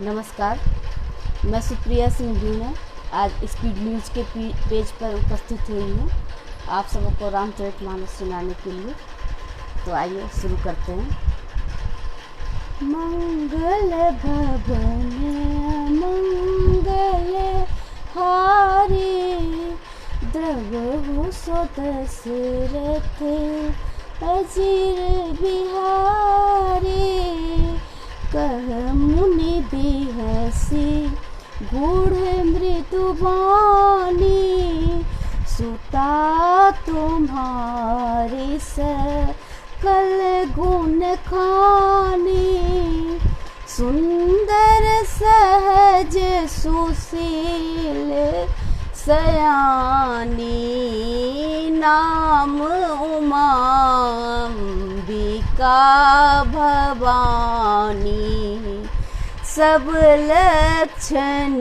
नमस्कार, मैं सुप्रिया सिंह बीना आज स्पीड न्यूज़ के पेज पर उपस्थित हुई हूँ आप सबको रामचरितमानस सुनाने के लिए। तो आइए शुरू करते हैं। मंगल भवन मंगल हारी, द्रवहु सो दशरथ अजीर बिहारी। कह मुनि बिहसी गूढ़ मृदु वाणी, सुता तुम्हारी सकल गुण खानी। सुंदर सहज सुशील सयानी, नाम उमा अंबिका भवानी। सब लक्षण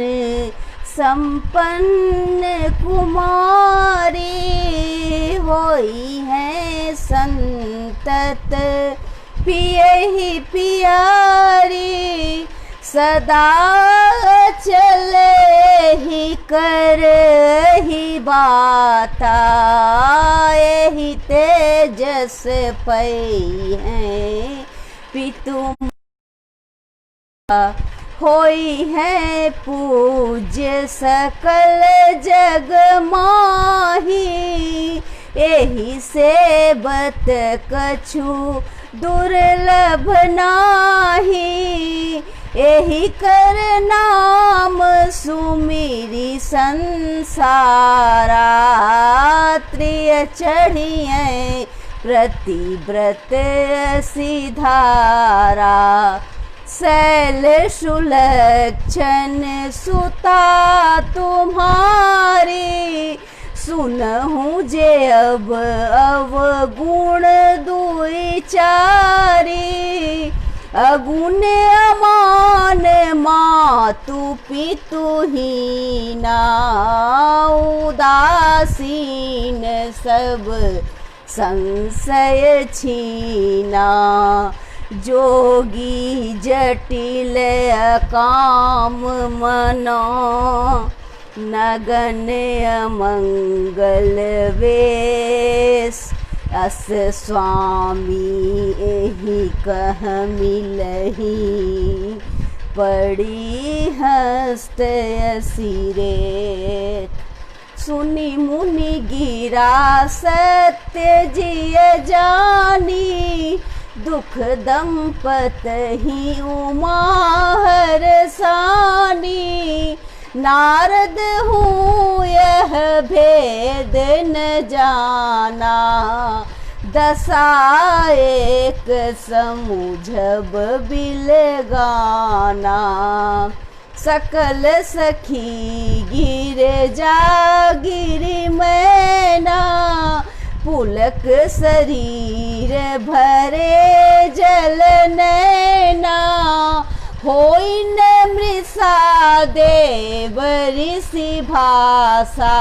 संपन्न कुमारी, होई है संतत पियहि पियारी। सदा चले ही कर ही बाता, यही तेजस पई है पितु। होई है पूज्य सकल जग माही, एही से बत कछु दुर्लभ नाही। एही कर नाम सुमिरी संसारा, त्रिय चढ़िए प्रतिव्रत सिधारा। शैल सुलक्षण सुता तुम्हारी, सुनहु जे अब अवगुण दुई चारी। अगुण अमान मातु पितु हीना, उदासीन सब संशय छीना। जोगी जटिल काम मनो, नगन अमंगल वेश। अस स्वामी एहि कह मिलही, पड़ी हस्त असिरे। सुनि मुनि गिरा सत्य जिय जानी, दुख दंपत ही उमा हरसानी। नारद हूँ यह भेद न जाना, दशा एक समुझब बिलगाना। सकल सखी गिर जा गिरि मैना, पुलक शरीर भरे जल नैना। होई न मृषा देव ऋषि भाषा,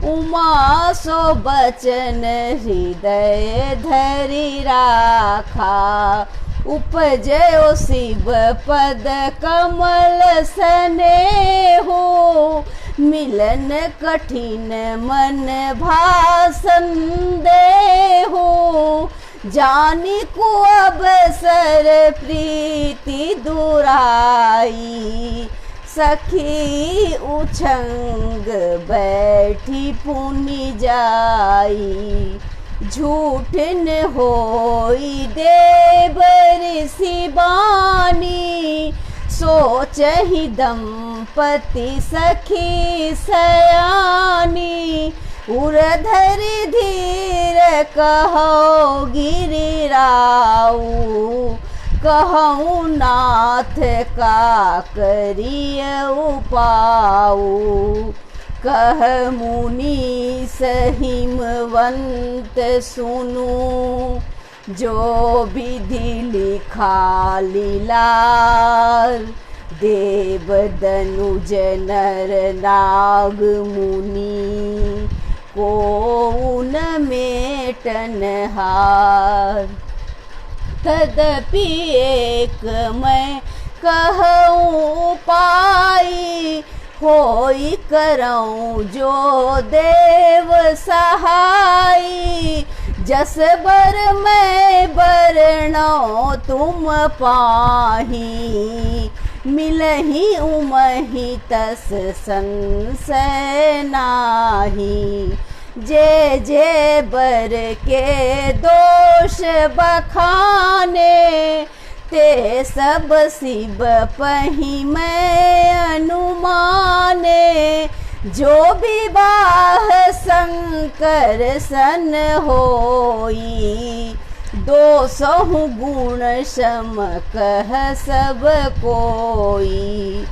उमा सो बचन हृदय धरि राखा। उपजयो शिव पद कमल स्नेहो, मिलन कठिन मन भासन देहो। जानी को अवसर प्रीति दुराई, सखी उछंग बैठी पुनि जाई। झूठ न होई देव ऋषि बानी, सोचहि दंपति सखी सयानी। उरधरि धीर कहो गिरिराऊ, कहूँ नाथ का करिय उपाऊ। कह मुनि सहिमवंत सुनु, जो विधि लिखा लीलार। देव दनुज नर नाग मुनि, को न मेटन हार। तदपि एक मैं कहूँ पाई, होई करऊँ जो देव सहाई। जस बर मैं बरनौ तुम पाही, मिलही उमहि तस संशय नाही। जे जे बर के दोष बखाने, ते सब शिव पही मैं अनुमाने। जो विवाह शंकर सन होई, 200 गुण सम कह सब कोई।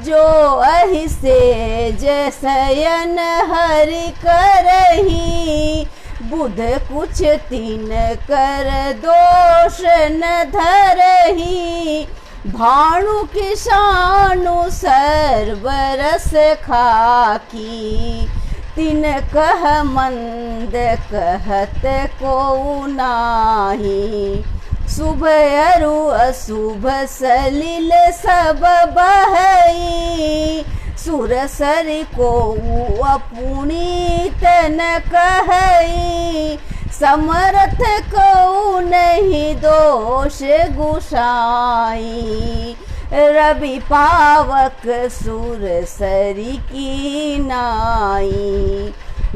जो अहि सेज शयन हरि करही, बुध कुछ तीन कर दोष न धरही। भानु किसानु सर्वरस खाकी, तिन कह मंद कहत को नाही। शुभ अरु अशुभ सलिल सब बहई, सुरसरि को अपुनीत न कहई। समर्थ को नहीं दोष गुसाई, रवि पावक सुरसरि की नाई।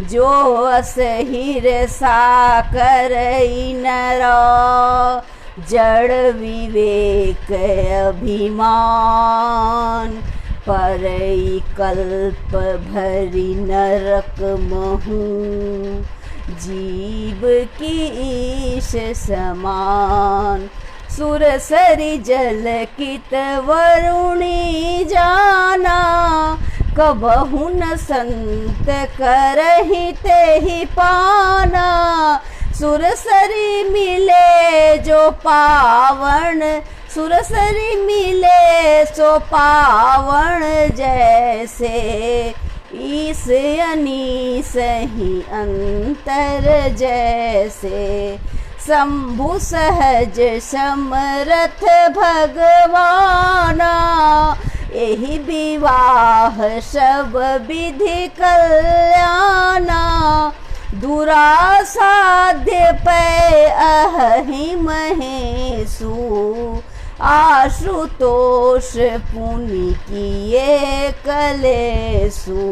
जो असहिर सा करई नर, जड़ विवेक अभिमान। परई कल्प भरी नरक महूँ, जीव की ईश समान। सुरसरि जल कित वरुणी जाना, कबहु न संत करहि तेहि पाना। सुरसरि मिले जो पावन, सुरसरि मिले सो पावन। जैसे ईस अनीस ही अंतर जैसे, शंभु सहज समरथ भगवाना। एहि विवाह सब विधि कल्याणा, दुरासाध्य पै अहि महेशु। आशुतोष पुनि किए कलेसु,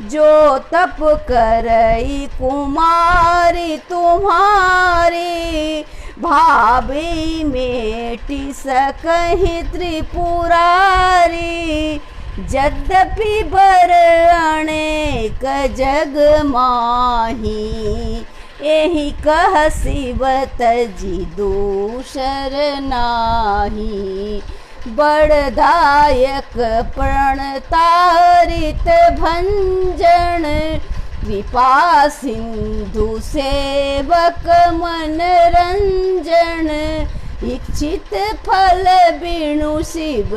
जो तप करई कुमारी तुम्हारी। भाभी मेटी सकहि त्रिपुरारी, यद्यपि बर अनेक जग माही। एहि कह शिव तजी दूसर नाही। बड़दायक प्रणतारित भंजन, कृपा सिंधु सेवक मनरंजन। इच्छित फल बिनु शिव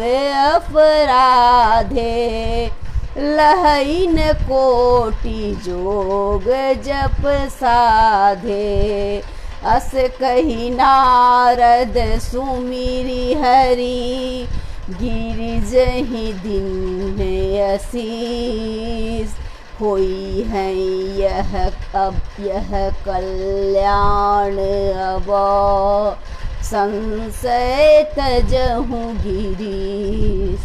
अपराधे, लहइन कोटि जोग जप साधे। अस कही नारद सुमिरि हरि, गिरिजहि दिन असीस। होई है यह अब यह कल्याण अब, संशय तजहु गिरीश।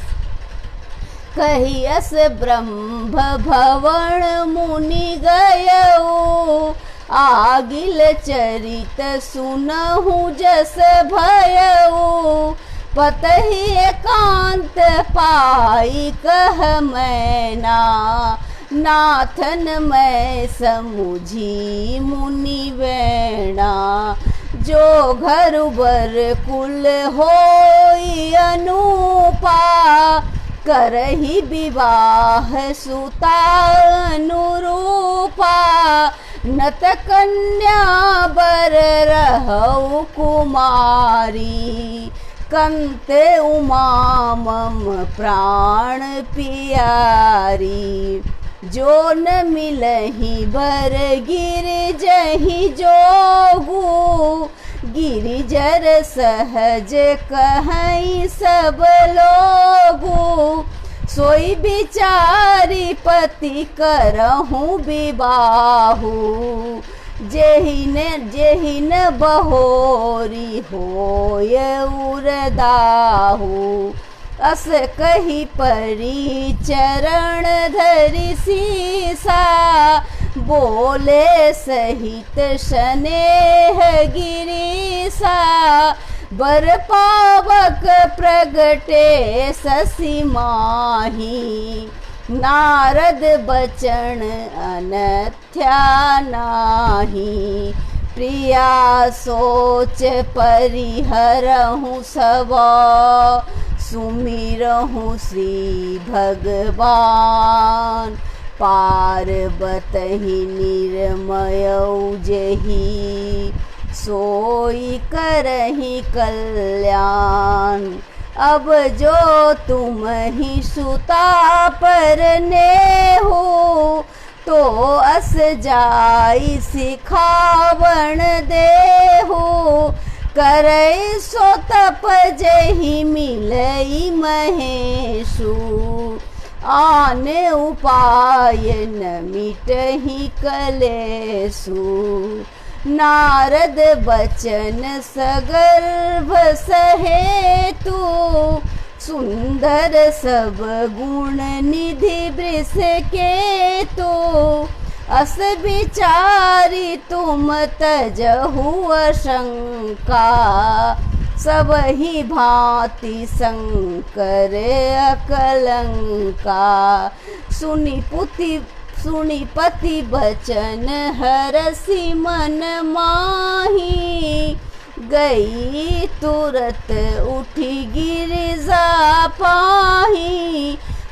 कहियस ब्रह्म भवन मुनि गयऊ, आगिल चरित सुनहु जस भयऊ। पतहि एकांत पाई कह मैना, नाथन मैं समुझी मुनि वैणा। जो घर बर कुल होई अनूपा, करहि विवाह सुता अनुरूपा। नत कन्या बर रहौ कुमारी, कंते उमा मम प्राण पियारी। जो न मिलहि बर गिर जहि जोगु, गिरिजर सहज कहीं सब लोगू, सोई बिचारी पति करहूँ विबाहु। जेहिन बहोरी होय उरदाहु, अस कही परी चरण धरि सीसा। बोले सहित स्नेह गिरीसा, बर पावक प्रगटे शशि माही। नारद बचन अनथ्या नाही, प्रिया सोच परिहरहूँ सब। सुमिरहूँ श्री भगवान, पार्वती निर्मय जेहि। सोई करहि कल्याण, अब जो तुम ही सुता परने हो। तो अस जाई सिखावण देहु, करई सो तप जेहि मिलई महेशु। आन उपाय न मिटहि कलेसु, नारद बचन सगर्भ सहेतु। सुंदर सब गुण निधि वृष केतु, अस विचारी तुम तजहु आशंका। सब ही भांति शंकर अकलंका, सुनि पति बचन हरसि मन माही। गई तुरत उठी गिरिजा पाही,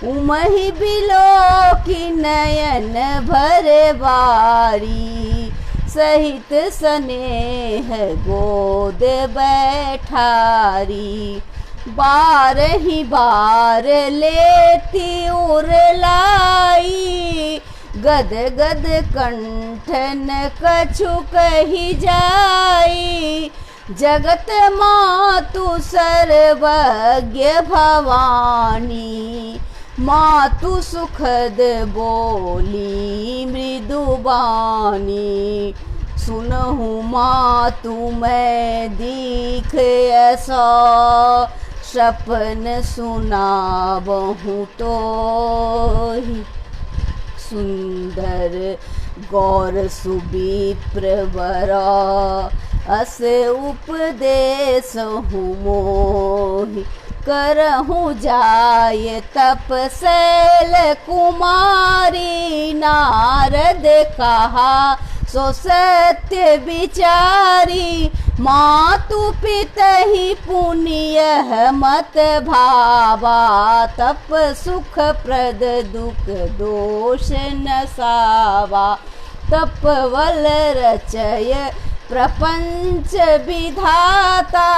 उमहि बिलोकी नयन भरे बारी। सहित स्नेह गोद बैठारी, बारहि बार लेती उरलाई। गद गद कंठन कछु कही जाई, जगत मातु सर्वज्ञ भवानी। मातु सुखद बोली मृदुबानी, सुनहु मातु मैं दीख ऐसा। सपन सुनाबहु तोहि, सुंदर गौर सुविप्र बरा। अस उपदेशहु मोहि, करहूँ जाय तपशैल कुमारी। नारद कहा सो सत्य विचारी, मातु पितहि पुण्य मत भावा। तप सुख प्रद दुख दोष नसावा, तपवल रचय प्रपंच विधाता।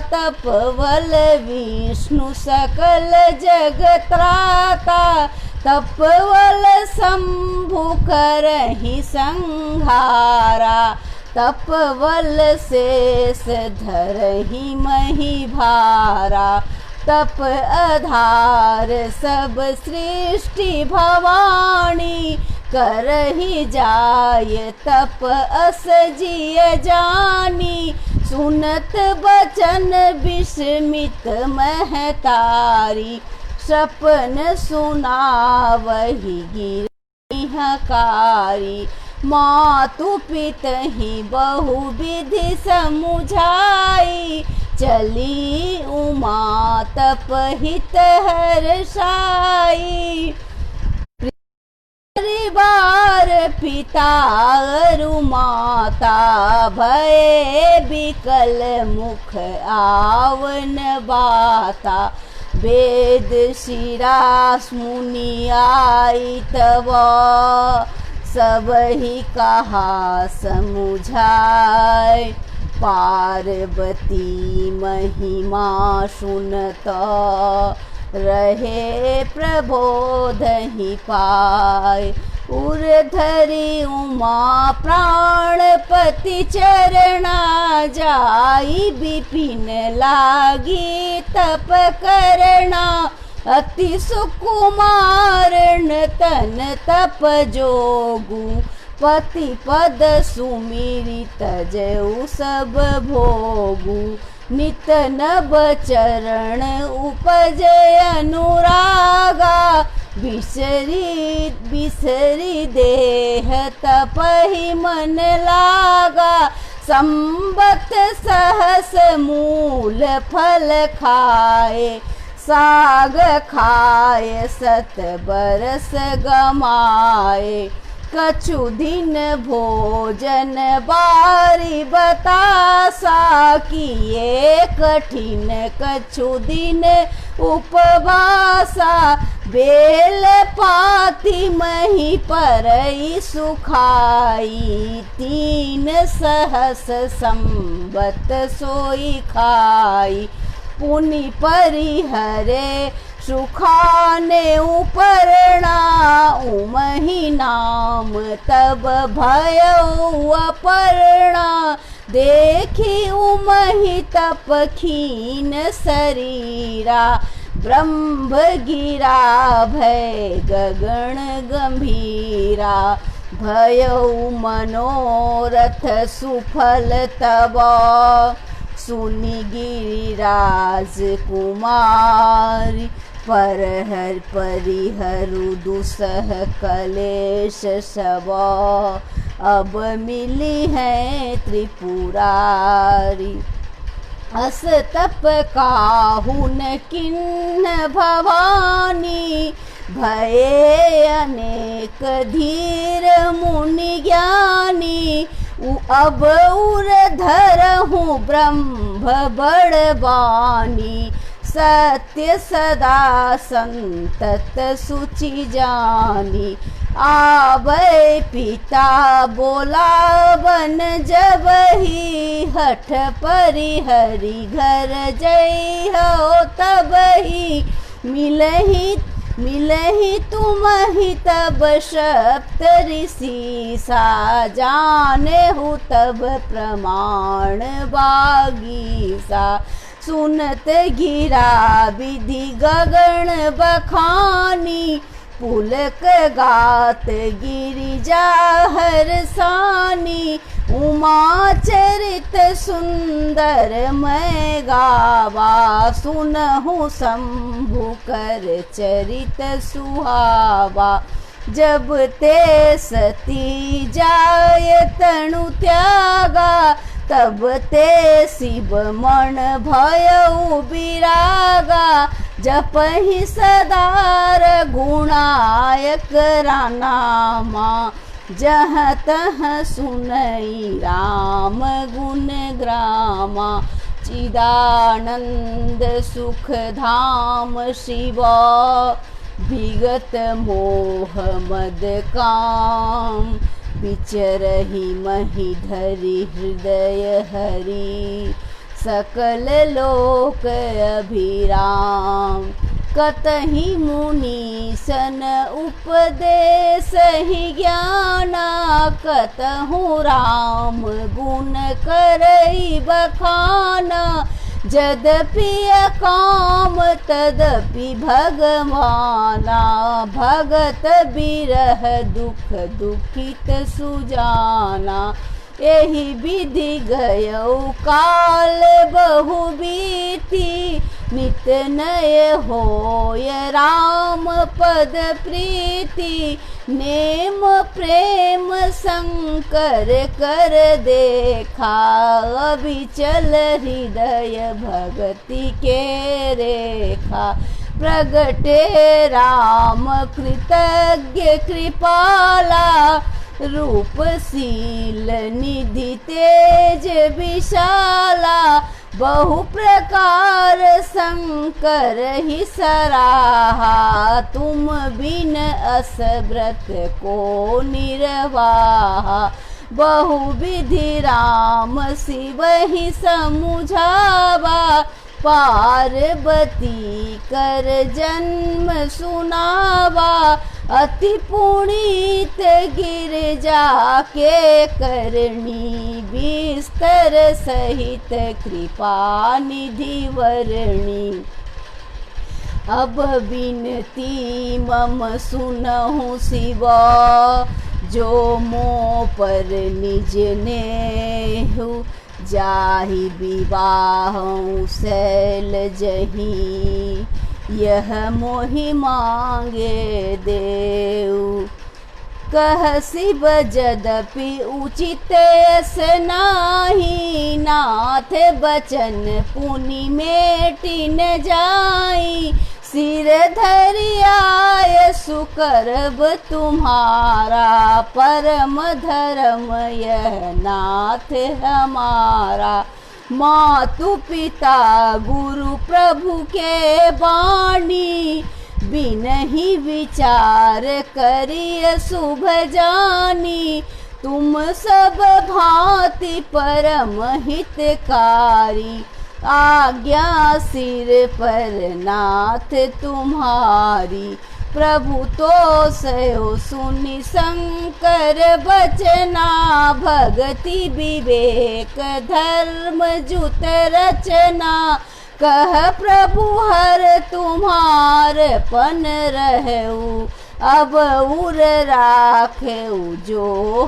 तपवल विष्णु सकल जगत्राता, तपवल शंभु करहि संहारा। तपवल शेष धरहि मही भारा, तप आधार सब सृष्टि भवानी। करहि जाय तप अस जिय जानी, सुनत बचन विस्मित महतारी। सपन सुनावहि गिरहि हकारी, मातु पितहि बहु विधि समुझाई। चली उमा तप हित हर्षाई, परिवार पिता अरु माता। भये बिकल मुख आवन बाता, वेद शिरास मुनि आई तब। सबहि कहा समुझाय, पार्वती महिमा सुनत। रहे प्रबोधहि पाय, उर्धरि उमा प्राणपति चरणा जाई विपिन लागी तप करना अति सुकुमारण तन तप जोगु पति पद सुमिरी तजऊ सब भोगु नित नभ चरण उपजय अनुरागा बिसरी बिसरी देह तपहि मन लागा संबत सहस मूल फल खाए साग खाए सत बरस गमाए कछु दिन भोजन बारी बतासा किए कठिन कछु दिन उपवासा बेल पाती मही परई सुखाई 3 सहस संबत सोई खाई पुनि परिहरे सुखाने उपरणा उमहि नाम तब भयउ अपरणा देखी उमहि तप खीन शरीरा ब्रह्म गिरा भय गगन गंभीरा भयउ मनोरथ सुफल तब सुनि गिरिराज कुमारी परहर परिहरु दुसह कलेश सब अब मिली है त्रिपुरारी अस तप काहुन किन्न भवानी भये अनेक धीर मुनि ज्ञानी अब उर धरहूँ ब्रह्म बड़बानी सत्य सदा संतत सुचि जानी आबै पिता बोलावन जब ही हठ परिहरि घर जई हो तब ही मिलहि तुमहि तब सप्त ऋषि सा जाने हूँ तब प्रमाण बागीसा सुनत गिरा विधि गगन बखानी पुलक गात गिरिजा हरसानी उमा चरित सुंदर मैं गावा सुनहु शंभु कर चरित सुहावा जब ते सती जाय तनु त्यागा तब ते शिव मन भयउ विरागा जपहि सदार गुणायक नामा जहाँ तहाँ सुनई राम गुण ग्रामा चिदानंद सुख धाम शिवा विगत मोह मद काम विचरहि मही धरि हृदय हरि सकल लोक अभिराम कतहि मुनि सन उपदेश ही ज्ञाना कतहु राम गुण करई बखाना जदपि काम तदपि भगवाना भगत बिरह दुख दुखित सुजाना एहि विधि गयौ काल बहु बीती नित नय होय राम पद प्रीति नेम प्रेम शंकर कर देखा अविचल हृदय भक्ति के रेखा प्रगटे राम कृतज्ञ कृपाला रूपशील निधि तेज विशाला बहु प्रकार शंकर ही सराहा तुम बिन अस व्रत को निर्वाहा बहु विधि राम शिव ही समुझावा पार्वती कर जन्म सुनावा अति पुनीत गिरजा के करणी, बिस्तर सहित कृपा निधि वरणी। अब बिनती मम सुनहु शिवा, जो मोह पर निज नेहु, जाहि विवाहु शैल जही, यह मोहि मांगे देऊ। कह शिव जदपि उचित यस नाही, नाथ बचन पुनि मेटि न जाई। सिर धरि आय सुकरब तुम्हारा, परम धर्म यह नाथ हमारा। मातु पिता गुरु प्रभु के बानी, बिनहि विचार करिय शुभ जानी। तुम सब भांति परम हितकारी, आज्ञा सिर पर नाथ तुम्हारी। प्रभु तो सयो सुनि शंकर बचना, भगति विवेक धर्म जुत रचना। कह प्रभु हर तुम्हार पन रहऊ, अब उर राखेऊ जो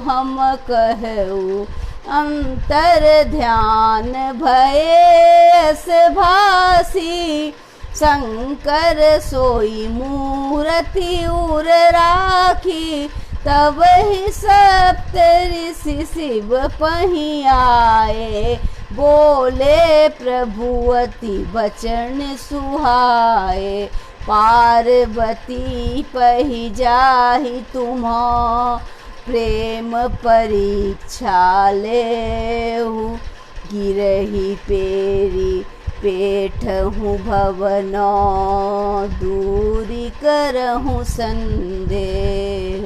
हम कहऊ। अंतर ध्यान भयस भासी, शंकर सोई मूर्ति उर राखी। तब ही सप्त ऋषि शिव पही आए, बोले प्रभु अति बचन सुहाए। पार्वती पही जाहि तुम्हां, प्रेम परीक्षा लेहु। गिरहि पेरी पेठहु भवना, दूरी करहु संदेह।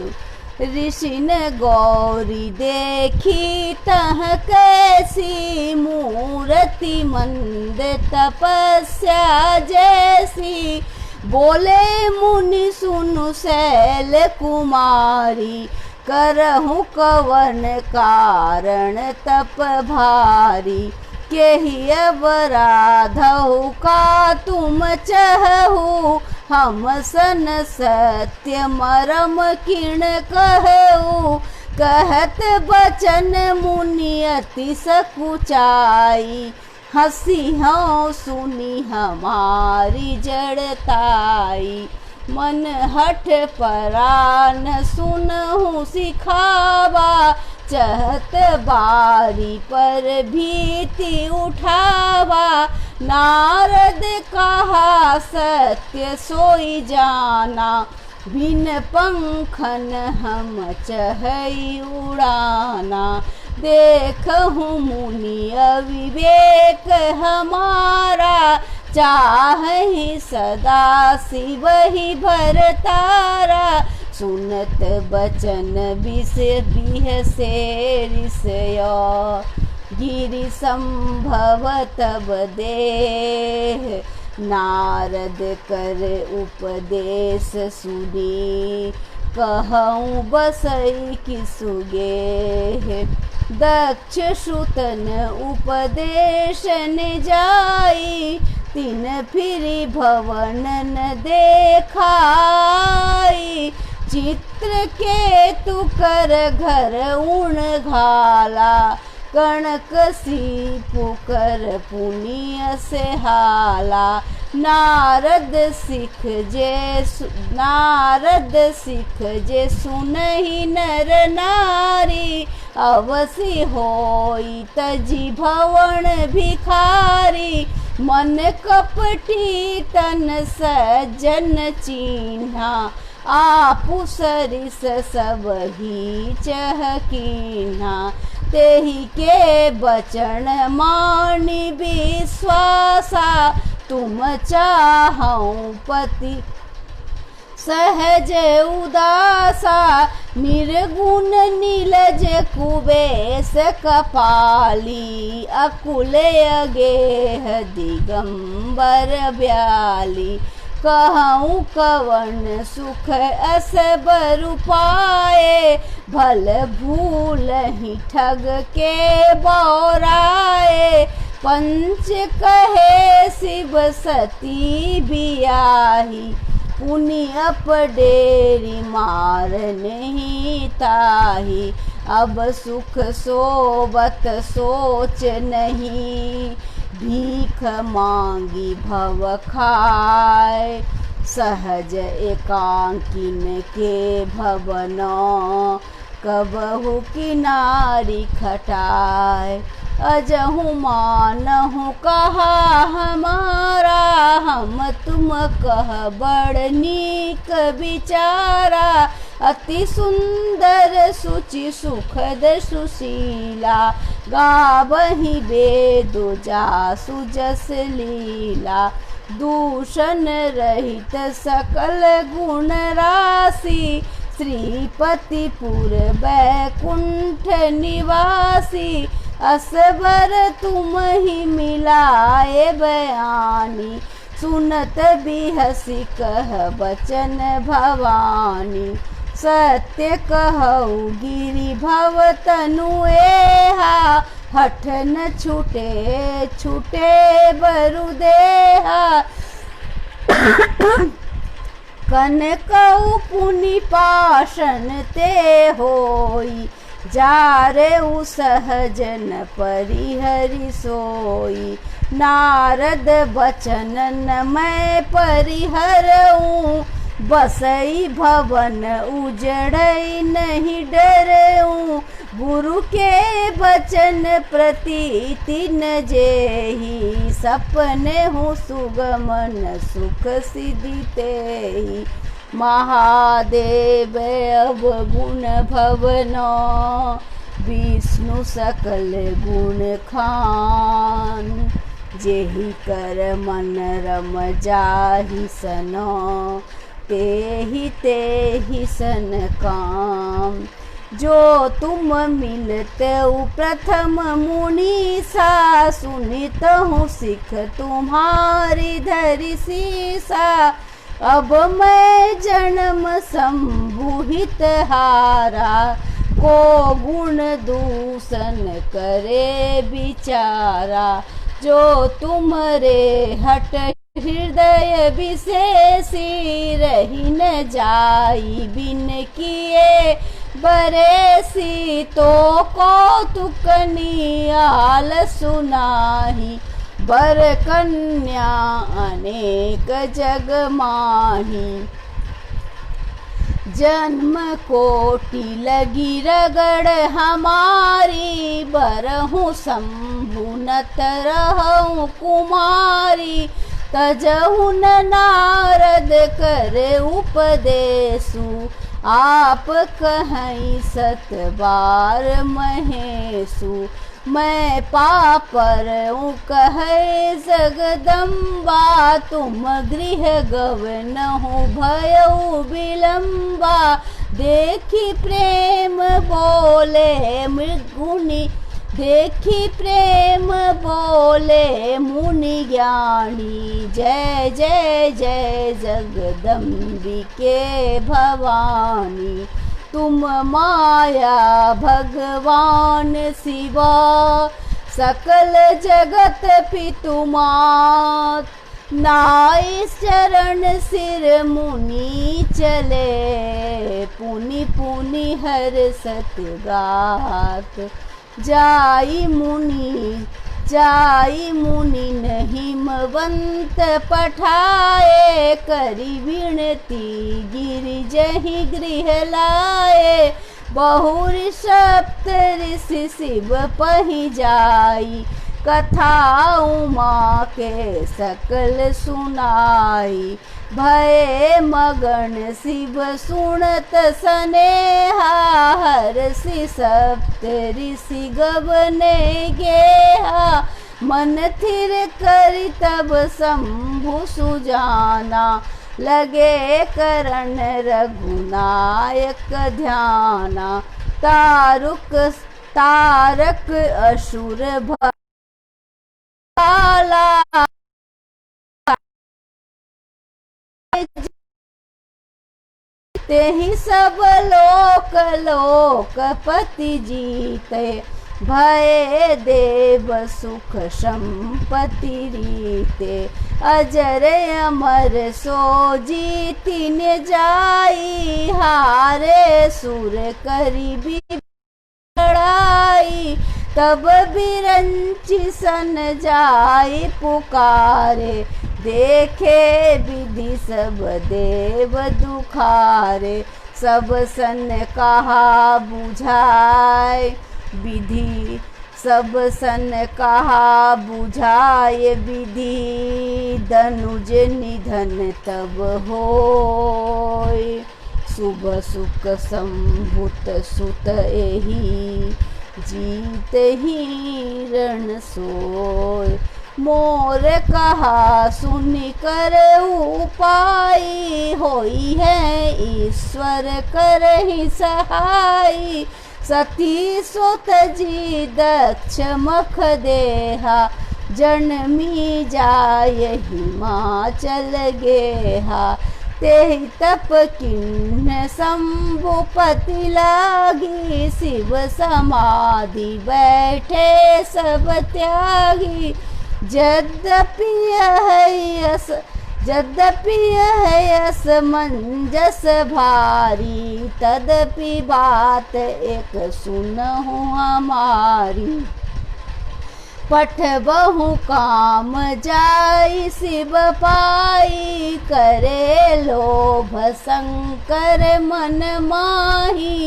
ऋषि न गौरी देखी तह कैसी, मूर्ति मंद तपस्या जैसी। बोले मुनि सुनु शैल कुमारी, करहु कवन कारण तप भारी। केहि अवराधहु का तुम चहु, हम सन सत्य मरम किण कहू। कहत बचन मुनि अति सकुचाई, हसी हूँ सुनी हमारी जड़ताई। मन हठ परान सुनहु सिखावा, चहत बारी पर भीति उठावा। नारद कहा सत्य सोई जाना, बिन पंखन हम चहई उड़ाना। देखहु मुनि अविवेक हमारा, चाहि सदा शिव ही भरतारा। सुनत बचन बिस बिहसे ऋषया, गिरि संभव तब देह। नारद कर उपदेश सुनी, कहूँ बसई किसुगे। दक्ष श्रुतन उपदेश न जाई, तिन फिरि भवन न देखाई। चित्र केतु कर घर उण घाला, कणक सीपु कर पुनिय से हाला। नारद सिख जे सुनहि नर नारी, अवसि होई तजी भवन भिखारी। मन कपटी तन सज्जन चीन्हा, आपु सरिस सब ही चहकीन्हा। तेहि के बचन मानि विश्वासा, तुम चाहऊँ पति सहज उदासा। निर्गुण नीलज कुबेश कपाली, अकुल अगेह दिगंबर ब्याली। कहूँ कवन सुख अस बरु पाए, भल भूल ही ठग के बौराए। पंच कहे शिव सती बियाही, पुनि अपडेरी मार नहीं ताही। अब सुख सोबत सोच नहीं, भीख मांगी भव खाए। सहज एकांकिन के भवन, कबहु किनारी खटाए। अजहु मानहु कहा हमारा, हम तुम कह बड़ नीक विचारा। अति सुंदर सुचि सुखद सुशीला, गावहि वेदु जासु जस लीला। दूषण रहित सकल गुण राशि, श्रीपतिपुर बैकुंठ निवासी। असबर तुम ही मिलाए बयानी, सुनत बिहसी कह बचन भवानी। सत्य कहु गिरि भव तनु एहा, हठ न छूटे छूटे बरु देहा। कनकऊ पुनि पाषण ते होई, जारे सहजन परिहरि सोई। नारद बचन न मैं परिहरऊँ, बसई भवन उजड़ई नहीं डरऊँ। गुरु के बचन प्रतीति न जेहि, सपने हूँ सुगमन सुख सिद्धि तेहि। महादेव अब गुण भवन, विष्णु सकल गुण खान। जेहि कर मन रम जाहि सन, तेहि सन काम। जो तुम मिलते प्रथम मुनीसा, सुनित हूँ सिख तुम्हारी धरि सीसा। अब मैं जन्म संभुहित हारा, को गुण दूषण करे बिचारा। जो तुमरे हट हृदय विशेषी, रही न जाई बिन किए बरेसी। तो कौतुक नियाल सुनाही, बर कन्या अनेक जग माही। जन्म कोटि लगी रगड़ हमारी, बरहूँ शंभुनत रहूँ कुमारी। तजहु न नारद करे उपदेशु, आप कहीं सत बार महेशु। मैं पापर कहे जगदम्बा, तुम गृह गवन हो भयउ विलम्बा। देखी प्रेम बोले मृगुनि, देखी प्रेम बोले मुनि ज्ञानी। जय जय जय जगदम्बिके भवानी, तुम माया भगवान शिवा। सकल जगत पितु मात, नाई चरण सिर मुनि चले। पुनि पुनि हर सत गात, जाई मुनि हिमवंत पठाए। करी विनती गिरिजहि गृह लाए। बहुरी सप्त ऋषि शिव पहि जाई, कथा उमा के सकल सुनाई। भय मगन शिव सुनत सनेहा, हर्षि सप्त ऋषि गवने गेहा। मन थिर करि तब शंभु सुजाना, लगे करण रघुनायक ध्याना। तारक असुर भाला, ते ही सब लोक लोकपति जीते, भय देव सुख संपत्ति रीते। अजर अमर सो जीति न जाई, हारे सुर करी भी लड़ाई। तब बिरंची सन जाई पुकारे, देखे विधि सब देव दुखारे। सब सन कहा बुझाए विधि, सब सन कहा बुझाए विधि। धनुज निधन तब होय, शुभ सुख संभुत सुत एहि, जीत ही रण सोय। मोर कहा सुनि कर उपाय, होई है ईश्वर करहि सहाय। सती सुत जी दक्ष मख देहा, जन्मी जाय हिमाचल गेहा। तेहि तप किन्ह शंभुपति लागी, शिव समाधि बैठे सब त्यागी। यद्यपि यह असमंजस भारी, तदपि बात एक सुनहु हमारी। पठबहु काम जाई शिव पाई, करे लोभ शंकर मन माही।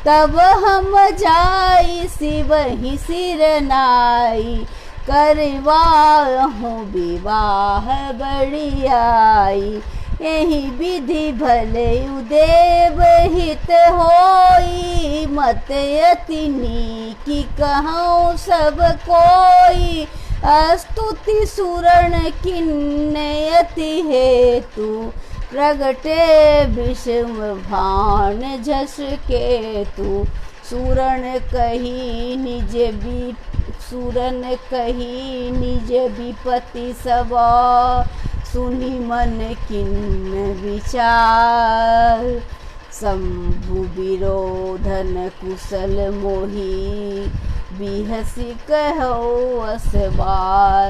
तब हम जाई शिव ही सिर नाई, करवाहु विवाह बड़ियाई। यही विधि भले देव हित होई, मत यति नीकी कहूँ सब कोई। स्तुति सुरण किन्नयति हेतु, प्रगटे विषम भान झस केतु। सुरन कही निज विपति सब, सुनि मन किन्न विचार। शंभु विरोधन कुशल मोही, बिहसी कहो असवार।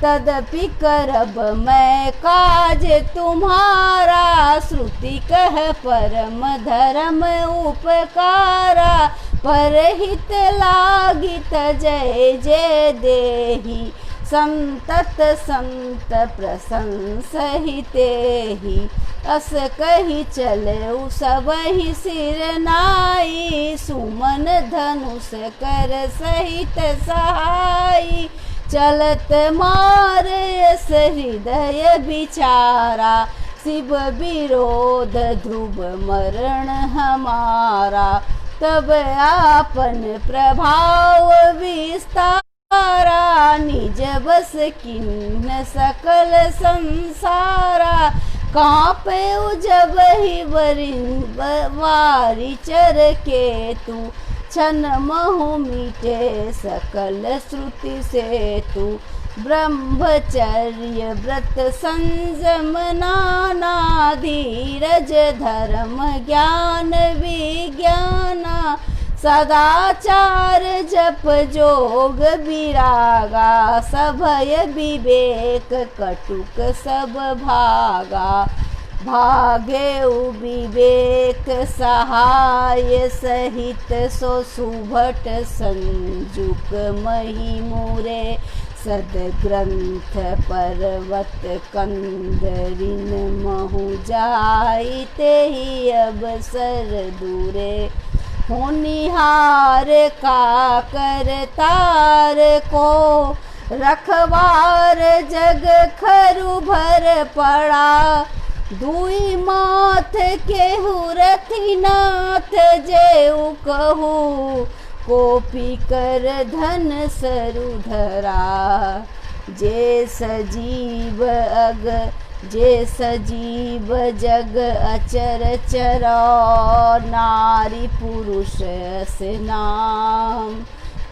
तदपि करब मैं काज तुम्हारा, श्रुति कह परम धर्म उपकारा। परहित लागित जय जय देहि, संतत संत प्रशंसहितेहि। अस कही चले सबहि सिर नाई, सुमन धनुष कर सहित सहाई। चलत मारस हृदय विचारा, शिव विरोध ध्रुव मरण हमारा। तब आपन प्रभाव विस्तारा, निज बस किन्न सकल संसारा। कांपे जब ही वारी चर केतु, छन महु मीटे सकल श्रुति सेतु। ब्रह्मचर्य व्रत संयम नाना, धीरज धर्म ज्ञान विज्ञाना। सदाचार जप जोग विरागा, सभय विवेक कटुक सब भागा। भागे विवेक सहाय सहित, सो सुभट संजुक मही मुरे। सदग्रंथ पर्वत कंदरिन महु जाई, तेहि अवसर दूरे। होनिहार का करतार को, रखवार जग खरु भर पड़ा। दुई माथ केहू रथिनाथ, जेऊ कहू कोपी कर धन सरु धरा। जे सजीव जग अचर चरा, नारी पुरुष से नाम।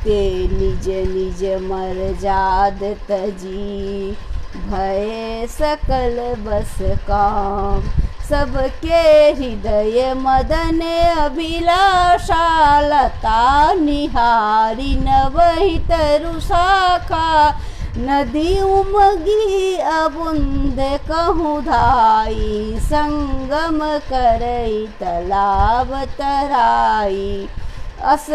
ते निज निज मर जाद तजी, भय सकल बस काम। सबके हृदय मदन अभिलाषा, लता निहारी नवहि तरु शाखा। नदी उमगी अबुंद कहूँ धाई, संगम करई तालाब तराई। अस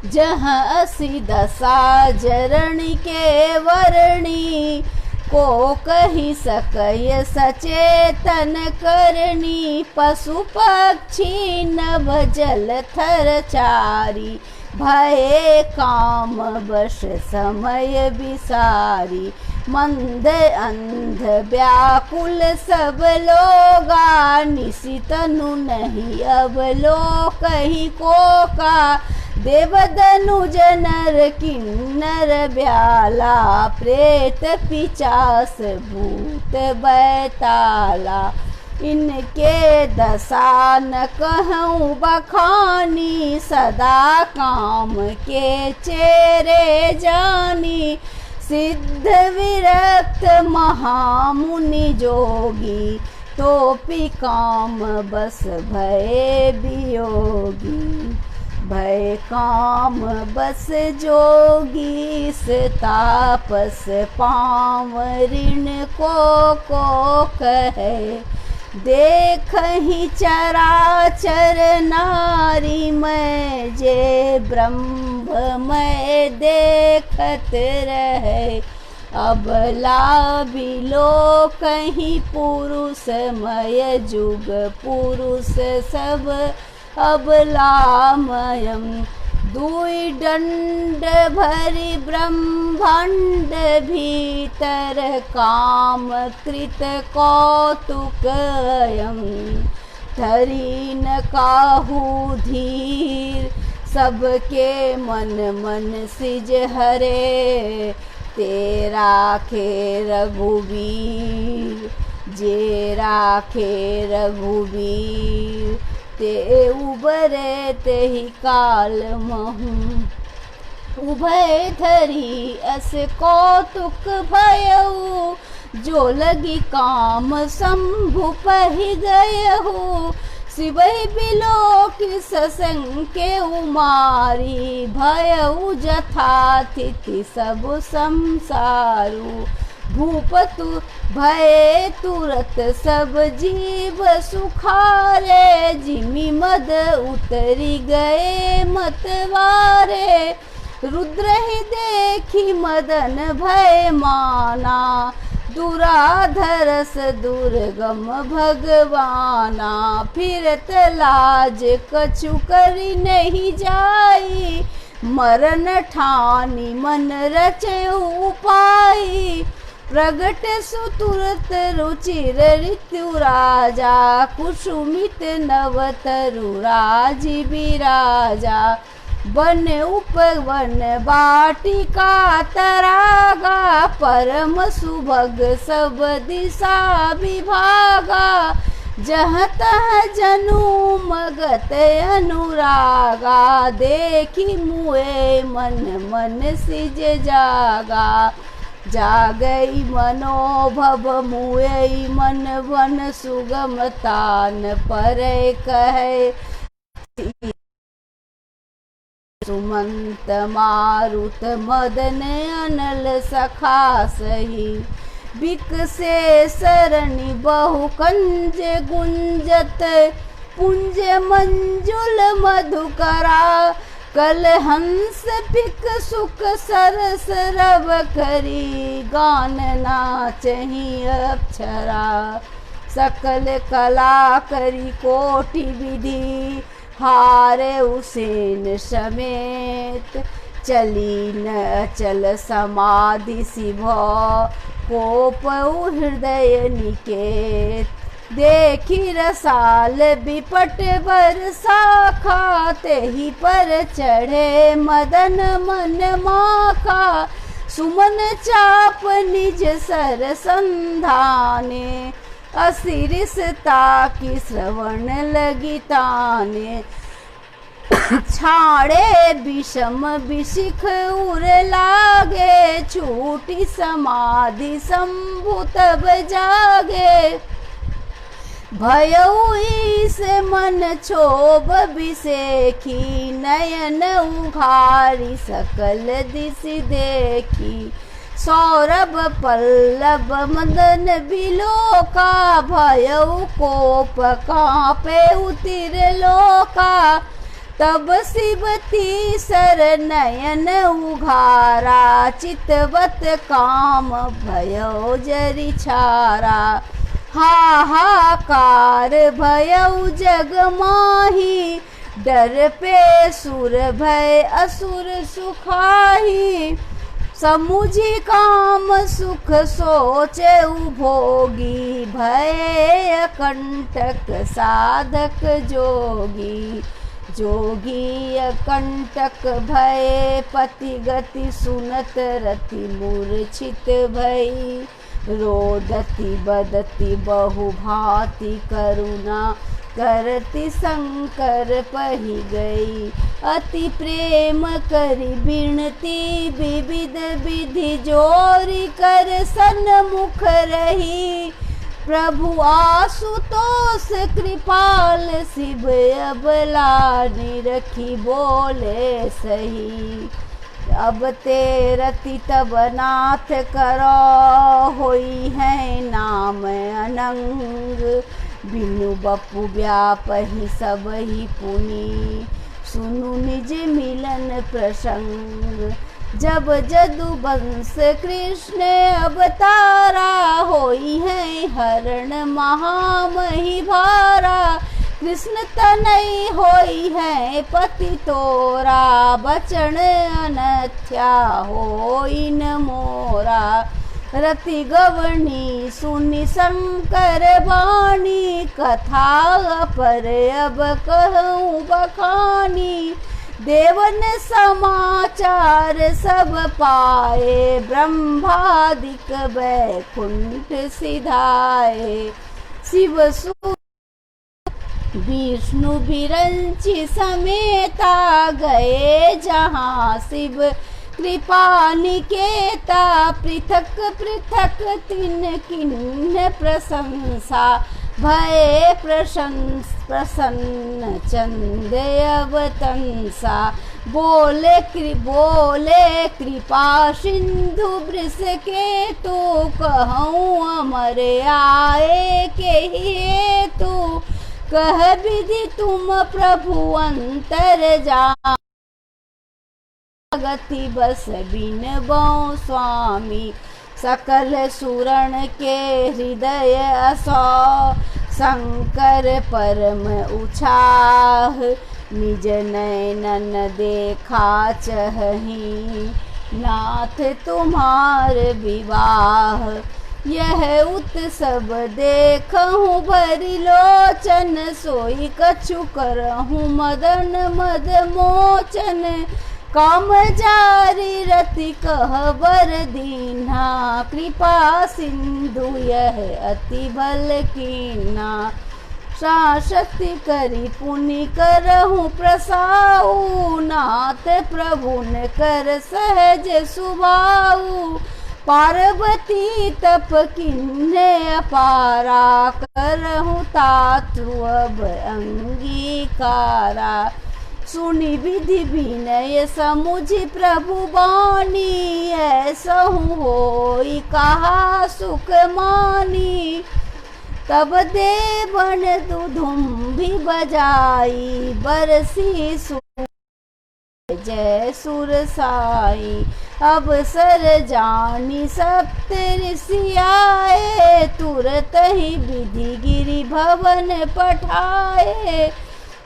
जहाँ असी दशा जरणी के वर्णी, को कही सकय सचेतन करनी। पशु पक्षी नभ जल थर चारी, भय काम बश समय विसारी। मंद अंध व्याकुल सब लोगा, निशितनु नहीं अब लो कहीं को का। देवदनुज नर किन्नर ब्याला, प्रेत पिचास भूत बैताला। इनके दशा न कहूँ बखानी, सदा काम के चेरे जानी। सिद्ध विरक्त महामुनि जोगी, तोपि काम बस भय वियोगी। भय काम बस जोगी, तापस पाँव ऋण को कहे। देखहि चराचर नारी मैं, जे ब्रह्ममय देखत रहे। अबला बिलो कहीं पुरुषमय जुग, पुरुष सब अबलामयम। दुई दंड भरी ब्रह्मांड भीतर, काम कृत कौतुकयम। धरी न काहू धीर, सबके मन मन सिज हरे। तेरा खे रघुवीर, जे राखे रघुवीर। ते उबरे तेहि काल महु, उभय धरी अस कौतुक भयउ। जो लगी काम शंभु पहि गयहु, शिवहि बिलोक ससंके उमारी। भयउ जथातिथि सब संसारु, भूपतु भय तुरत सब जीव सुखारे। जिमि मद उतरी गए मतवारे, रुद्र ही देखी मदन भय माना। दुराधरस दुर्गम भगवाना, फिरत लाज कछु करी नहीं जाई। मरण ठानी मन रचे उपाई, प्रगट सुतुरत रुचिर ऋतु राजा। कुसुमित नवतरु राजी बिराजा, वन उपवन बाटिका तरागा। परम सुभग सब दिशा विभागा, जहाँ तहाँ जनु मगत अनुरागा। देखी मुए मन मन सिज जागा, जागई मनोभव मुए मन वन। सुगम तान परे कहे, सुमंत मारुत मदन अनल सखा सही। बिकसे सरणी बहु कंज गुंजत, पुंज मंजुल मधुकरा। कल हंस पिक सुख सरस रव करी, गान नाचहि अक्षरा। सकल कला करी कोटि विधि, हारे उसेन समेत। चली न अचल समाधि सिभो, कोपउ हृदय निकेत। देखी रसाल बिपट बरसा, खाते ही पर चढ़े मदन मन माखा। सुमन चाप निज सर संधाने, असिरिसता की श्रवण लगी ताने। छाड़े विषम विशिख उर लागे, छूटी समाधि शंभु तब जागे। भयउ से मन क्षोभ विसेखी, नयन उघारी सकल दिश देखी। सौरभ पल्लव मदन बिलोका, भयउ कोप कांपे उतिर लोका। तब शिव तीसर नयन उघारा, चितवत काम भयो जरि छारा। हाहाकार भयउ जग माही, डर पे सुर भय असुर सुखाही। समुझी काम सुख सोचे भोगी, भय कंटक साधक जोगी। जोगी अकंटक भय पति गति, सुनत रति मूर्छित भई। रोदति बदति बहु भांति, करुणा करति शंकर पहि गई। अति प्रेम करि बिनती, विविध विधि जोरी कर सन्मुख रही। प्रभु आशुतोष कृपाल, शिव अबलानि रखी बोले सही। अब ते रति तब नाथ करो, होई है नाम अनंग। बिनु बपु व्यापहि सब ही पुनि, सुनु निज मिलन प्रसंग। जब जदुवंश कृष्ण अवतारा, होई है हरण महामहि भारा। कृष्ण तनय होई है पति तोरा, बचन अनथ्या होई न मोरा। रति गवनी सुनि शंकर वाणी, कथा पर अब कहूँ बखानी। देवन समाचार सब पाए, ब्रह्मादिक वैकुंठ सिधाए। शिव विष्णु विरंचि समेता, गए जहाँ शिव कृपा निकेता। पृथक पृथक तिन किन्ह प्रशंसा, भय प्रसन्न चंद अवतंसा। बोले कृपा सिंधु वृष के, तो कहूँ अमर आए के हेतु। कह विधि तुम प्रभु अंतर जान, गति बस बिनबो स्वामी। सकल सुरण के हृदय असौ, शंकर परम उछाह। निज नयनन देखा चहहि, नाथ तुम्हार विवाह। यह उत्सव देखहु भरि लोचन, सोई कछु करहु मदन मद मोचन। काम जारी रति कहबर दीन्हा, कृपा सिंधु यह अति बल कीन्हा। शासति करि पुनि करहु प्रसाऊ, नाथ प्रभुन कर सहज सुभाऊ। पार्वती तप किन्हे अपारा, करहु तातु अब अंगीकारा। सुनि विधि विनय समुझि प्रभु बानी, ऐसहु होई कहा सुख मानी। तब देवन दुधुम्भी बजाई, बरसी जय सुर साई। अब सर जानी सप्त ऋषि आए, तुरत ही विधि गिरि भवन पठाए।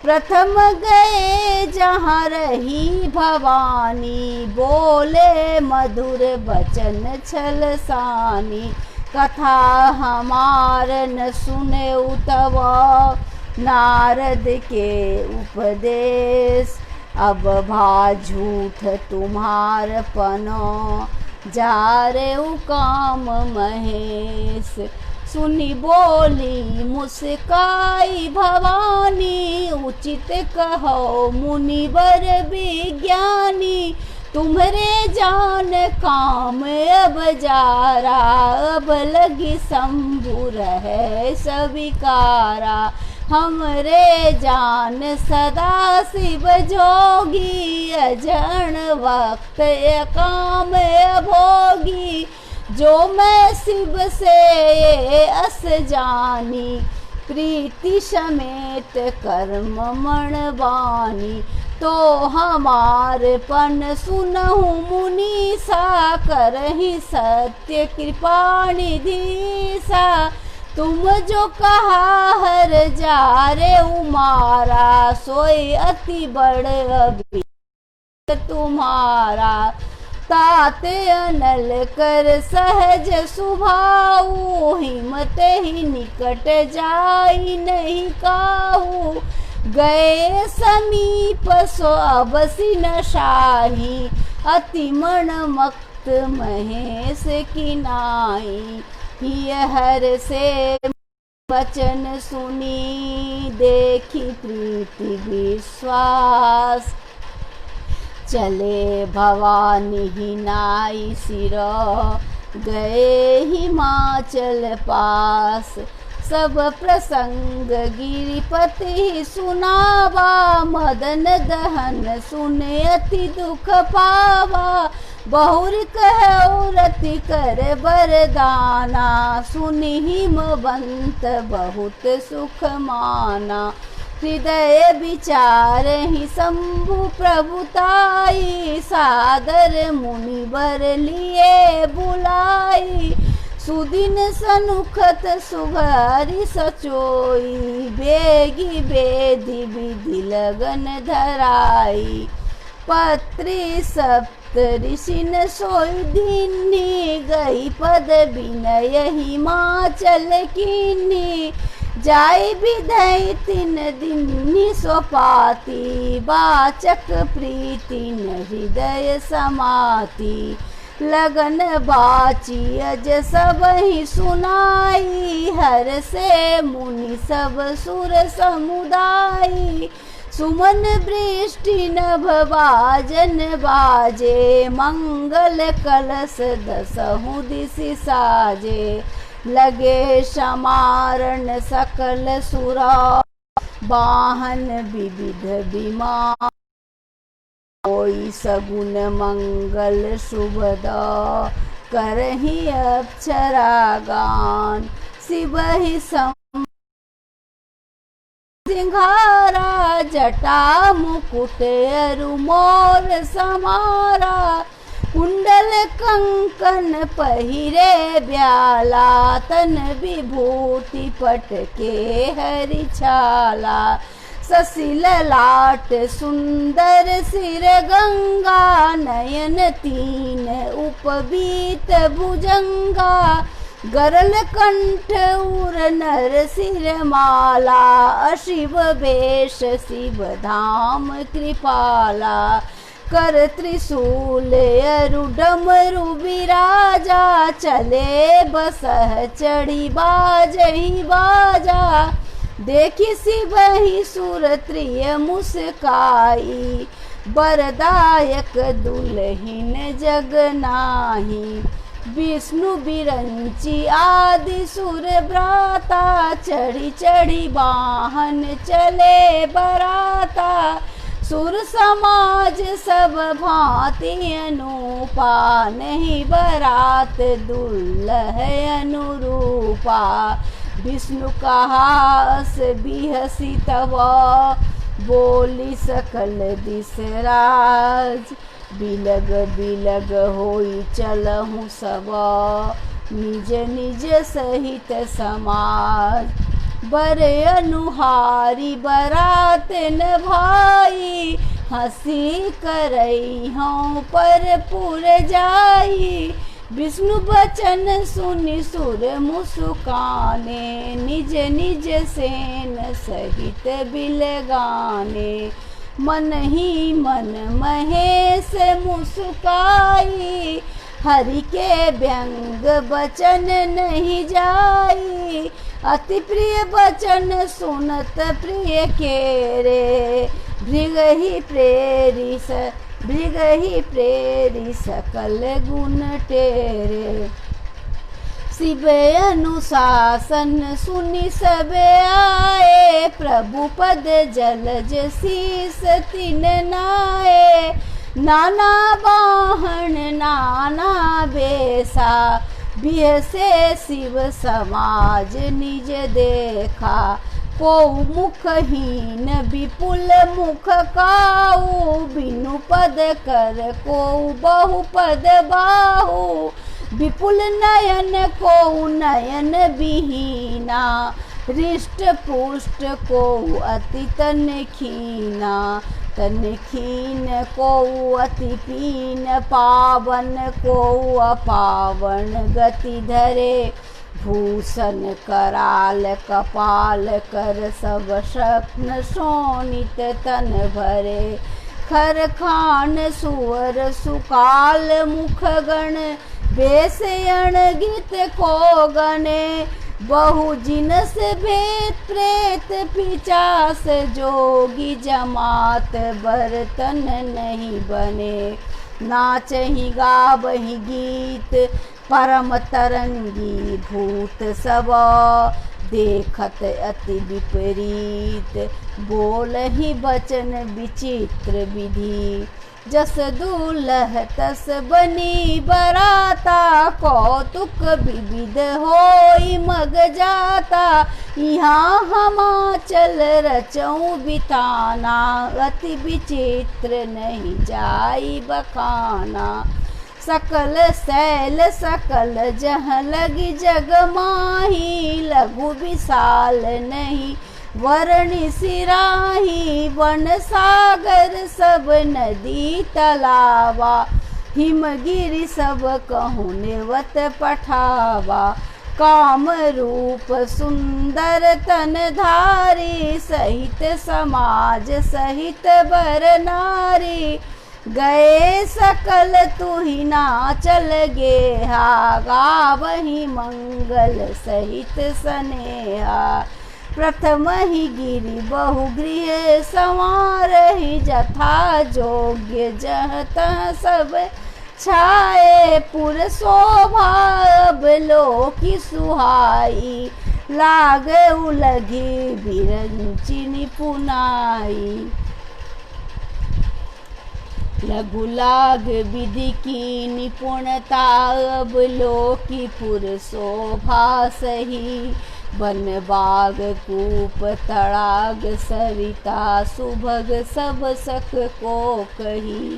प्रथम गए जहाँ रही भवानी, बोले मधुर बचन छल सानी। कथा हमार न सुने उतवा, नारद के उपदेश। अब भा झूठ तुम्हार पनो, जा रे काम महेश। सुनी बोली मुस्काई भवानी, उचित कहो मुनिवर विज्ञानी, तुम्हारे जान काम अब जारा, अब लगी शंभु रहे सविकारा। हमरे जान सदा शिव जोगी, अजन वक्त काम भोगी, जो मैं शिव से अस जानी, प्रीति समेत कर्म मन बानी। तो हमारे पन सुनहु मुनीसा, करहि सत्य कृपा निधि सा। तुम जो कहा हर जारे उमारा, सोई अति बड़ अभी तुम्हारा। ताते अनल कर सहज सुभाऊ, हिम्मत ही निकट जाई नहीं काहू। गए समीप सो अबसी न शाही, अति मन मक्त महेश की नाई। हर से वचन सुनी, देखी प्रीति विश्वास, चले भवानी ही नाई सिर, गए हिमाचल पास। सब प्रसंग गिरिपति सुनावा, मदन दहन सुने अति दुख पावा। बहुर कहो रति कर बरदाना, सुनि हिमवंत बहुत सुख माना। हृदय विचार ही शंभु प्रभुताई, सादर मुनिवर लिए बुलाई। सुदिन सनुखत सुभरि सचोई, बेगी बेदी विधि लगन धराई। पत्री सप्त ऋषिन सोई दीन्ही, गई पद विनय हिमाचल कीन्ही। जाय विधय 3 दिन सोपाती, वाचक प्रीति न हृदय समाती। लगन बाची अज सब ही सुनाई, हर से मुनि सब सुर समुदाई। सुमन वृष्टि नभ बाजन बाजे, मंगल कलश 10 दिशि साजे। लगे समारण सकल सुरा, वाहन विविध विमान। कोई सगुन मंगल शुभदा, करहि अप्सरा गान। शिव ही सिंघारा, जटा मुकुट अरु मोर समारा। कुंडल कंकन पहिरे ब्याला, तन विभूति पटके हरि छाला। ससिल लाट सुंदर सिर गंगा, नयन 3 उपबीत भुजंगा। गरल कंठ उर नर सिर माला, अशिव वेश शिव धाम कृपाला। कर त्रिशूल अरु डमरु विराजा, चले बसह चढ़ी बाजहि बाजा। देखी शिवहि सुर त्रिय मुस्काई, बरदायक दुल्हिन जग नाही। विष्णु बिरंची आदि सुर ब्राता, चढ़ी चढ़ी वाहन चले बराता। सुर समाज सब भांति अनुपा, नहीं बरात दुल्लह अनुरूपा। विष्णु कहास बिहसी तव, बोली सकल दिस राज। बिलग बिलग होई चलहु सब, निज निज सहित समाज। बर अनुहारी बरात न भाई, हंसी करई हूँ पर पुर जाई। विष्णु बचन सुनि सुर मुस्काने, निज निज सेन सहित बिलगाने। मन ही मन महेश मुस्काई, हरि के व्यंग बचन नहीं जाई, अति प्रिय बचन सुनत प्रिय केरे, भृग ही प्रेरी सकल गुण टेरे। शिव अनुशासन सुनि सबे आए, प्रभु पद जलज शीस तिन नाए, नाना वाहन नाना बेसा, बिहसे शिव समाज निज देखा, को मुखहीन विपुल मुख काऊ, बिनु पद कर को बहुपद बाहु, विपुल नयन को नयन विहीना, हृष्ट पुष्ट को अति तन खीना, तन खीन को अति पीन, पावन को अपावन गति धरे, भूषण कराल कपाल कर सब शक्न शोणित तन भरे, खर खान सुवर सुकाल मुख गण, बेस अणगित को गणे, बहु जिनस भेद प्रेत पिचास, जोगी जमात बर्तन नहीं बने, नाचहि गावहि गीत परम तरंगी, भूत सब देखत अति विपरीत, बोलहि बचन विचित्र विधि, जस दूल्ह तस बनी बराता, कौतुक विविध होई मग जाता, यहाँ हिमाचल रचऊं बिताना, अति विचित्र नहीं जाई बखाना, सकल सैल सकल जह लगी जग माही, लघु विशाल नहीं वरणी सिराही, वन सागर सब नदी तलावा, हिमगिरि सब कहूँ नेवत पठावा, काम रूप सुंदर तन धारी, सहित समाज सहित बर नारी, गए सकल तुहि नाचल गेहा, गावहि मंगल सहित स्नेहा, प्रथम ही गिरि बहुगृह संवारहि, जथा जोग्य जह तह सब छाए, पुर शोभा अब लोकी सुहाई, लाग उलघी बिरंचि निपुनाई, लघु लाग विधि की निपुणता, अब लोकी पुर शोभा सही, वन बाग कूप तड़ाग सरिता, सुभग सब सक को कही,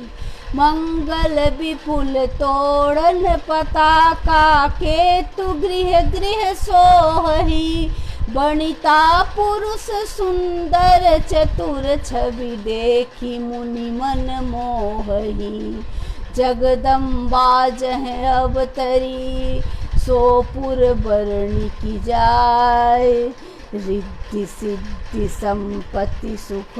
मंगल विपुल तोड़न पताका, केतु गृह गृह सोहही, बणिता पुरुष सुंदर चतुर, छवि देखी मुनि मन मोहही, जगदम्बा जह अवतरी, सोपुर बरणी की जाय, रिद्धि सिद्धि संपत्ति सुख,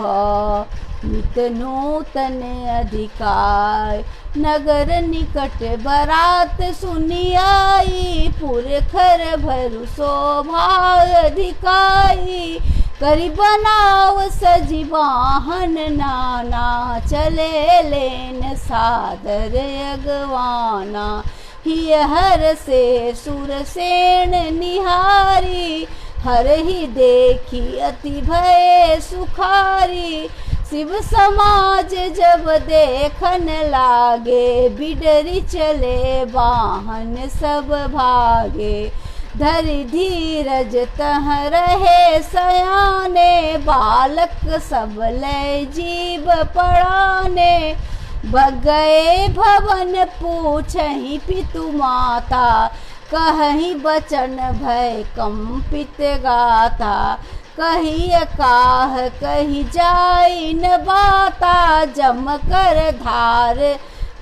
नित नूतन अधिकार, नगर निकट बरात सुनी आई, पुरखर भरु शोभा अधिकाई, करी बनाव सजी वाहन नाना, चले लेन सादर अगवाना, हिय हर से सुरसेन निहारी, हर ही देखी अति भय सुखारी, शिव समाज जब देखन लागे, बिडरी चले वाहन सब भागे, धरि धीरज तह रहे सयाने, बालक सब लय जीव पड़ाने, गए भवन पूछहि पितु माता, कहि बचन भय कंपित गाता, कही काह कही जाई न बाता, जम कर धार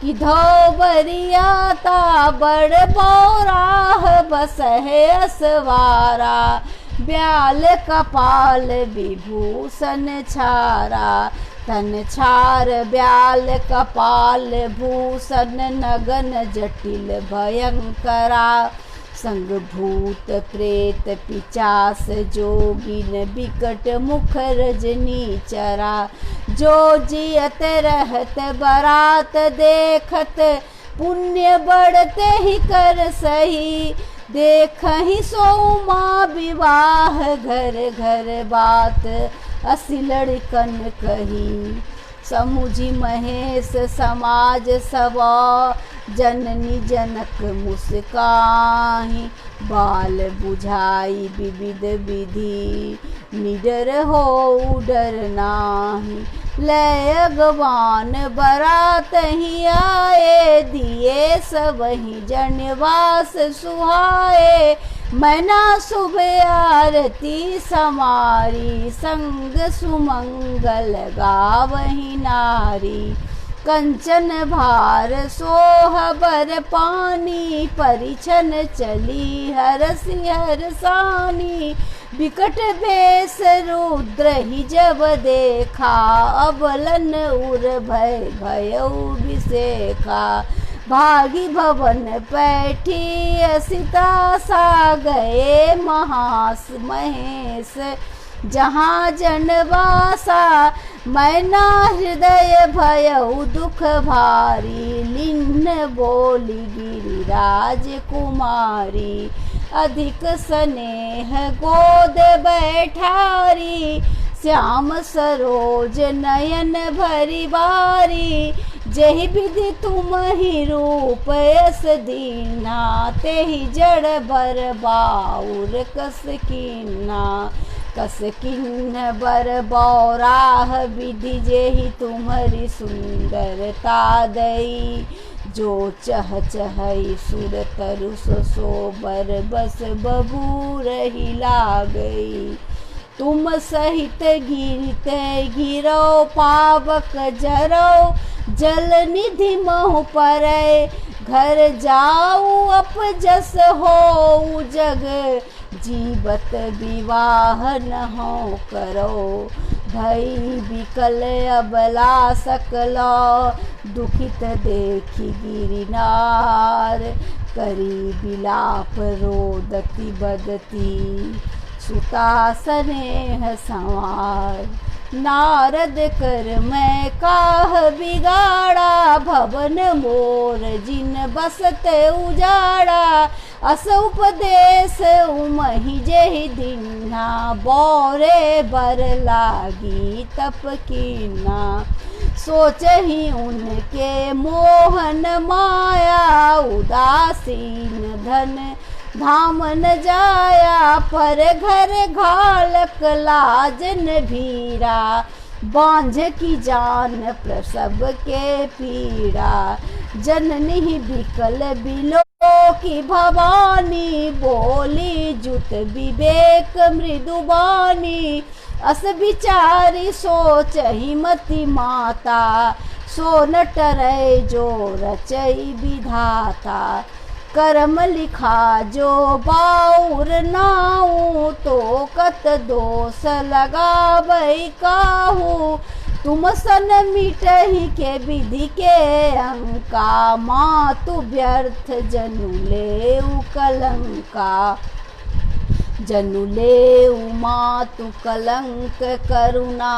कि धोबरियाता, बड़ बौराह बसहे असवारा, ब्याल कपाल विभूषण छारा, तन छार ब्याल कपाल भूषण नगन जटिल भयंकरा। संग भूत प्रेत पिचास जोगिन बिकट मुख रजनी चरा। जो जियत रहत बरात देखत पुण्य बढ़ते ही कर सही। देखहि सोमा विवाह घर घर बात असि लड़कन कही। समुझी महेश समाज सवा जननी जनक मुस्काही। बाल बुझाई विविध विधि निडर हो डर नाही। लय अगवान बरात ही आए दिए सबहि जनवास सुहाए। मैना सुबह आरती समारी संग सुमंगल गावही नारी। कंचन भार सोह बर पानी परिछन चली हरसि हरसानी। विकट बेस रुद्र ही जब देखा अबलन उर भय भयउ विसेखा। भागी भवन पैठी असिता सा गए महास महेश जहाँ जनवासा। मैना हृदय भयउ दुख भारी लिन्न बोली गिरिराज कुमारी। अधिक स्नेह गोद बैठारी श्याम सरोज नयन भरी बारी। जहि विधि तुम ही रूप यस दीना तेहि जड़ बर बाउर कस कीना। कस किन्न बर बौराह विधि जेहि तुम्हारी सुंदरता दई। जो चह चहई सुर तरु सोबर बस बबूर ही लागई। तुम सहित गिरत गिरो पावक जरो जल निधि महु परै। घर जाऊ अपजस हो जग जीवत विवाह न हो करो। भई बिकल अबला सकला दुखित देखी गिरिनार। करी बिलाप रोदती बदती सुता स्नेह संवार। नारद कर मैं काह बिगाड़ा भवन मोर जिन बसत उजाड़ा। अस उपदेश उमहि जेहि दीन्हा बौरे बर लागी तप कीन्हा। सोचहि उनके मोहन माया उदासीन धन धाम न जाया। पर घर घालक लाजन भीरा बांझ की जान प्रसव के पीड़ा। जननी बिकल बिलो की भवानी बोली जुत विवेक मृदुबानी। अस विचारी सोचहि मति माता सो न टरै जो रचई विधाता। कर्म लिखा जो बाउर नाऊ तो कत दोष लगावै काहू। तुम सन मिटहि के विधि के अंका मातु व्यर्थ जनु लेउ कलंका। जनु लेउ मातु कलंक करुणा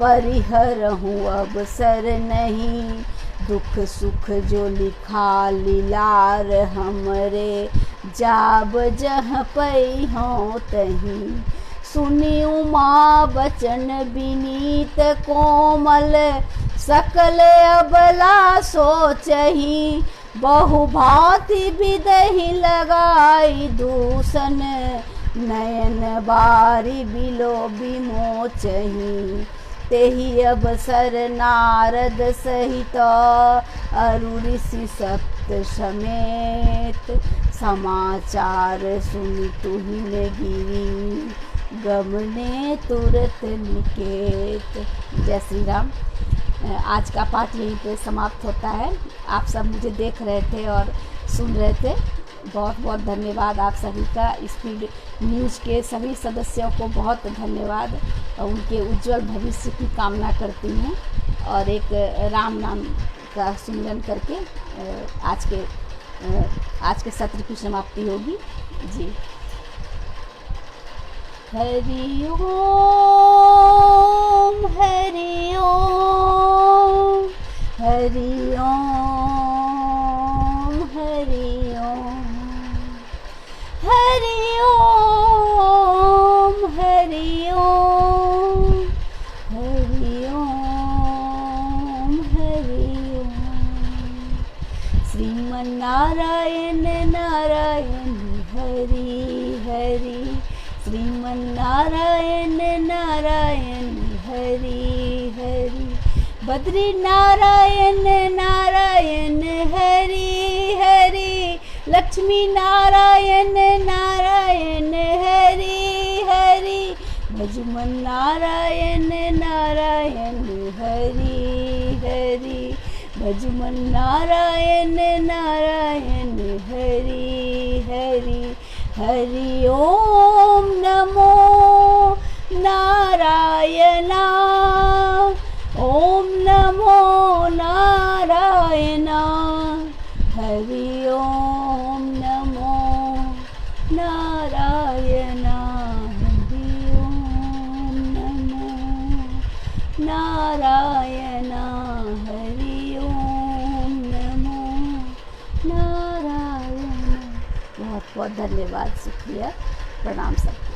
परिहरहु अवसर नहीं। दुख सुख जो लिखा लीलार हमरे जाब जह पई हों तही। सुनी उमा बचन विनीत कोमल सकल अबला सोचही। बहु भांति विदहि लगाई दूषण नयन बारी बिलो बिमोचही। तेहि अवसर नारद सहित अरु ऋषि सप्त समेत। समाचार सुनि तुहिन गिरी गमने तुरत निकेत। जय श्री राम। आज का पाठ यहीं पे समाप्त होता है। आप सब मुझे देख रहे थे और सुन रहे थे। बहुत बहुत धन्यवाद आप सभी का। स्पीड न्यूज़ के सभी सदस्यों को बहुत धन्यवाद और उनके उज्जवल भविष्य की कामना करती हूँ। और एक राम नाम का सुमिरन करके आज के सत्र की समाप्ति होगी जी। हरि ओम हरि ओम हरि ओम हरि ओम हरि ओम हरि ओम हरि ओम हरि ओम। श्रीमन्नारायण नारायण हरि हरि श्रीमन्नारायण नारायण हरि हरि बद्री नारायण नारायण हरि हरि लक्ष्मी नारायण नारायण हरि हरि भजमन नारायण नारायण हरि हरि भजमन नारायण नारायण हरि हरि हरि ओम नमो नारायणा ओम नमो नारायणा हरि ओम नमो नारायणा हरि ओम नमो नारायणा हरि ओम नमो नारायणा। बहुत बहुत धन्यवाद, शुक्रिया, प्रणाम सबको।